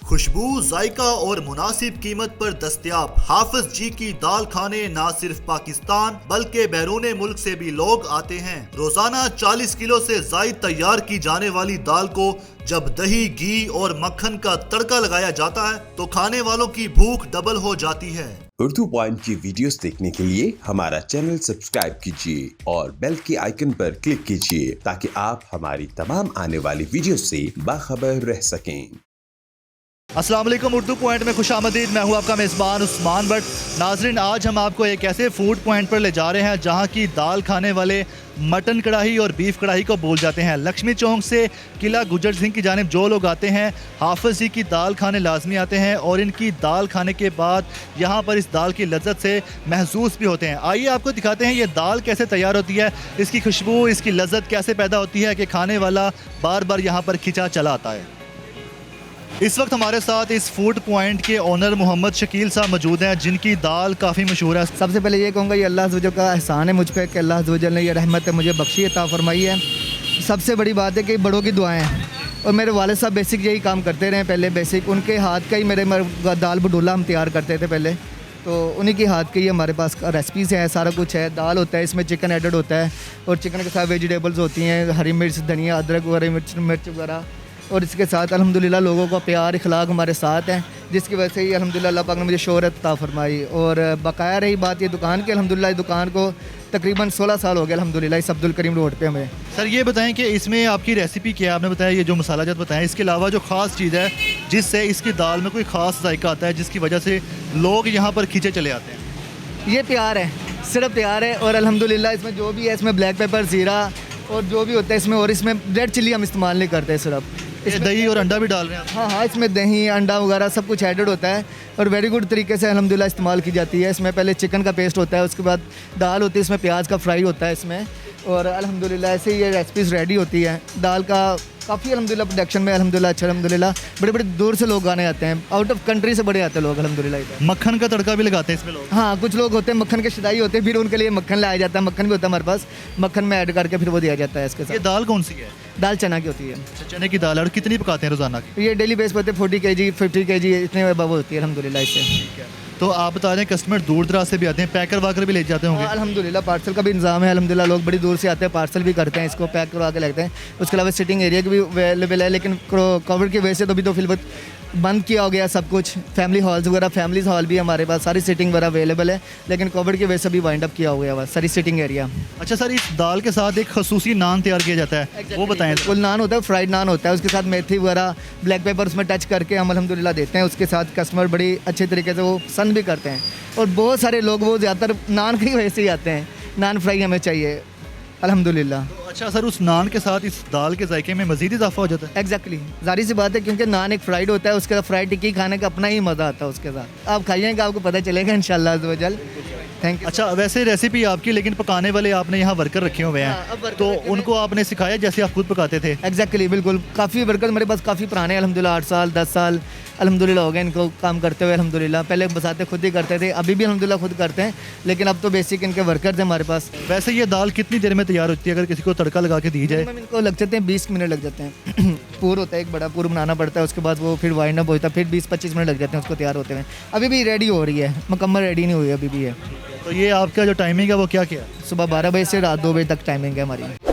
खुशबू, जायका और मुनासिब कीमत पर दस्तयाब हाफिज जी की दाल खाने न सिर्फ पाकिस्तान बल्कि बैरून मुल्क से भी लोग आते हैं। रोजाना 40 किलो से जायद तैयार की जाने वाली दाल को जब दही, घी और मक्खन का तड़का लगाया जाता है तो खाने वालों की भूख डबल हो जाती है। उर्दू पॉइंट की वीडियोस देखने के लिए हमारा चैनल सब्सक्राइब कीजिए और बेल के आइकन पर क्लिक कीजिए ताकि आप हमारी तमाम आने वाली वीडियो से बाखबर रह सकें। अस्सलाम वालेकुम, उर्दू पॉइंट में खुशामदीद। मैं हूं आपका मेज़बान उस्मान भट्ट। नाजरीन, आज हम आपको एक ऐसे फूड पॉइंट पर ले जा रहे हैं जहां की दाल खाने वाले मटन कढ़ाई और बीफ कढ़ाई को बोल जाते हैं। लक्ष्मी चौक से किला गुजर सिंह की जानिब जो लोग आते हैं हाफिज जी की दाल खाने लाजमी आते हैं और इनकी दाल खाने के बाद यहाँ पर इस दाल की लज्जत से महसूस भी होते हैं। आइए आपको दिखाते हैं ये दाल कैसे तैयार होती है, इसकी खुशबू, इसकी लज्जत कैसे पैदा होती है कि खाने वाला बार बार यहाँ पर खिंचा चला आता है। इस वक्त हमारे साथ इस फूड पॉइंट के ओनर मोहम्मद शकील साहब मौजूद हैं जिनकी दाल काफ़ी मशहूर है। सबसे पहले ये कहूँगा ये अल्लाह अज़्ज़ वजल का एहसान है मुझ पर कि अल्लाह अज़्ज़ वजल ने ये रहमत है मुझे बख्शी अता फरमाई है। सबसे बड़ी बात है कि बड़ों की दुआएं हैं और मेरे वालिद साहब बेसिक यही काम करते रहे पहले। बेसिक उनके हाथ का ही मेरे दाल बडोला हम तैयार करते थे पहले, तो उन्हीं के हाथ के ही हमारे पास रेसिपीज़ हैं, सारा कुछ है। दाल होता है, इसमें चिकन एडेड होता है और चिकन के साथ वेजिटेबल्स होती हैं, हरी मिर्च, धनिया, अदरक वगैरह, मिर्च वगैरह, और इसके साथ अल्हम्दुलिल्लाह लोगों का प्यार इखलाक हमारे साथ है जिसकी वजह से ही अल्हम्दुलिल्लाह अल्लाह पाक ने मुझे शोहरत अता फरमाई। और बकाया रही बात ये दुकान की, अल्हम्दुलिल्लाह इस दुकान को तकरीबन 16 साल हो गए अल्हम्दुलिल्लाह इस अब्दुल करीम रोड पे हमें। सर ये बताएं कि इसमें आपकी रेसिपी क्या है? आपने बताया ये जो मसाला जात बताया, इसके अलावा जो ख़ास चीज़ है जिससे इसकी दाल में कोई ख़ास जायका आता है जिसकी वजह से लोग यहाँ पर खींचे चले आते हैं? ये प्यार है, सिर्फ प्यार है। और अल्हम्दुलिल्लाह इसमें जो भी है, इसमें ब्लैक पेपर, ज़ीरा और जो भी होता है इसमें, और इसमें रेड चिल्ली हम इस्तेमाल नहीं करते सिर्फ। इसमें दही और अंडा भी डाल रहे हैं? हाँ, इसमें दही, अंडा वगैरह सब कुछ एडेड होता है और वेरी गुड तरीके से अल्हम्दुलिल्लाह इस्तेमाल की जाती है। इसमें पहले चिकन का पेस्ट होता है, उसके बाद दाल होती है, इसमें प्याज का फ्राई होता है इसमें, और अल्हम्दुलिल्लाह ऐसे ही ये रेसिपीज़ रेडी होती है। दाल का काफ़ी अल्हम्दुलिल्लाह प्रोडक्शन में अल्हम्दुलिल्लाह अच्छा, अल्हम्दुलिल्लाह बड़े बड़े दूर से लोग आने आते हैं, आउट ऑफ कंट्री से बड़े आते हैं लोग अल्हम्दुलिल्लाह। मक्खन का तड़का भी लगाते हैं इसमें लोग? हाँ, कुछ लोग होते हैं मक्खन के शिदाई होते हैं, फिर उनके लिए मक्खन लाया जाता है। मक्खन भी होता है हमारे पास, मक्खन में ऐड करके फिर वो दिया जाता है इसके साथ। ये दाल कौन सी है? दाल चना की होती है। चने की दाल। और कितनी पकाते हैं रोजाना की? ये डेली बेस पर होते हैं 40 kg 50 kg इतने वो होती है अल्हम्दुलिल्लाह इससे। तो आप बता रहे हैं कस्टमर दूर दराज से भी आते हैं, पैकर वाकर भी ले जाते होंगे? अल्हम्दुलिल्लाह पार्सल का भी इंतजाम है अल्हम्दुलिल्लाह, लोग बड़ी दूर से आते हैं, पार्सल भी करते हैं, इसको पैक करवा के लगते हैं। उसके अलावा सिटिंग एरिया की भी अवेलेबल है, लेकिन कोविड की वजह से तो अभी तो फिलहाल बंद किया हो गया सब कुछ। फैमिली हॉल्स वगैरह, फैमिलीज हॉल भी हमारे पास, सारी सिटिंग वगैरह अवेलेबल है, लेकिन कोविड की वजह से भी वाइंड अप किया हो गया हुआ सारी सिटिंग एरिया। अच्छा सर, इस दाल के साथ एक खसूसी नान तैयार किया जाता है, वो बताएं। फुल नान होता है, फ्राइड नान होता है, उसके साथ मेथी वगैरह, ब्लैक पेपर उसमें टच करके हम अल्हम्दुलिल्लाह देते हैं। उसके साथ कस्टमर बड़ी अच्छे तरीके से वो पसंद भी करते हैं और बहुत सारे लोग वो ज़्यादातर नान की वजह से ही आते हैं। नान फ्राई हमें चाहिए अल्हम्दुलिल्लाह। अच्छा सर, उस नान के साथ इस दाल के जायके में मज़ीद इजाफा हो जाता है? एग्जैक्टली, जारी सी बात है, क्योंकि नान एक फ्राइड होता है, उसके साथ फ्राइड टिक्की खाने का अपना ही मज़ा आता है उसके साथ। आप खाइएगा, आपको पता चलेगा इंशाल्लाह अज़्ज़ वजल। Thank you. अच्छा, वैसे रेसिपी आपकी, लेकिन पकाने वाले आपने यहाँ वर्कर रखे हुए हैं, तो उनको आपने सिखाया जैसे आप खुद पकाते थे? एग्जैक्टली, बिल्कुल। काफ़ी वर्कर मेरे पास काफ़ी पुराने अल्हम्दुलिल्लाह, 8 साल 10 साल अल्हम्दुलिल्लाह हो गए इनको काम करते हुए अल्हम्दुलिल्लाह। पहले बसाते खुद ही करते थे, अभी भी अल्हम्दुलिल्लाह खुद करते हैं, लेकिन अब तो बेसिक इनके वर्कर्स हैं हमारे पास। वैसे ये दाल कितनी देर में तैयार होती है अगर किसी को तड़का लगा के दी जाए? इनको लग जाते हैं 20 मिनट लग जाते हैं। पूर होता है, एक बड़ा पूर बनाना पड़ता है, उसके बाद वो फिर वाइंड अप होता है, फिर 20-25 मिनट लग जाते हैं उसको तैयार होते हुए। अभी भी रेडी हो रही है, मुकम्मल रेडी नहीं हुई अभी भी है। तो ये आपका जो टाइमिंग है वो क्या क्या है? सुबह 12 बजे से रात 2 बजे तक टाइमिंग है हमारी।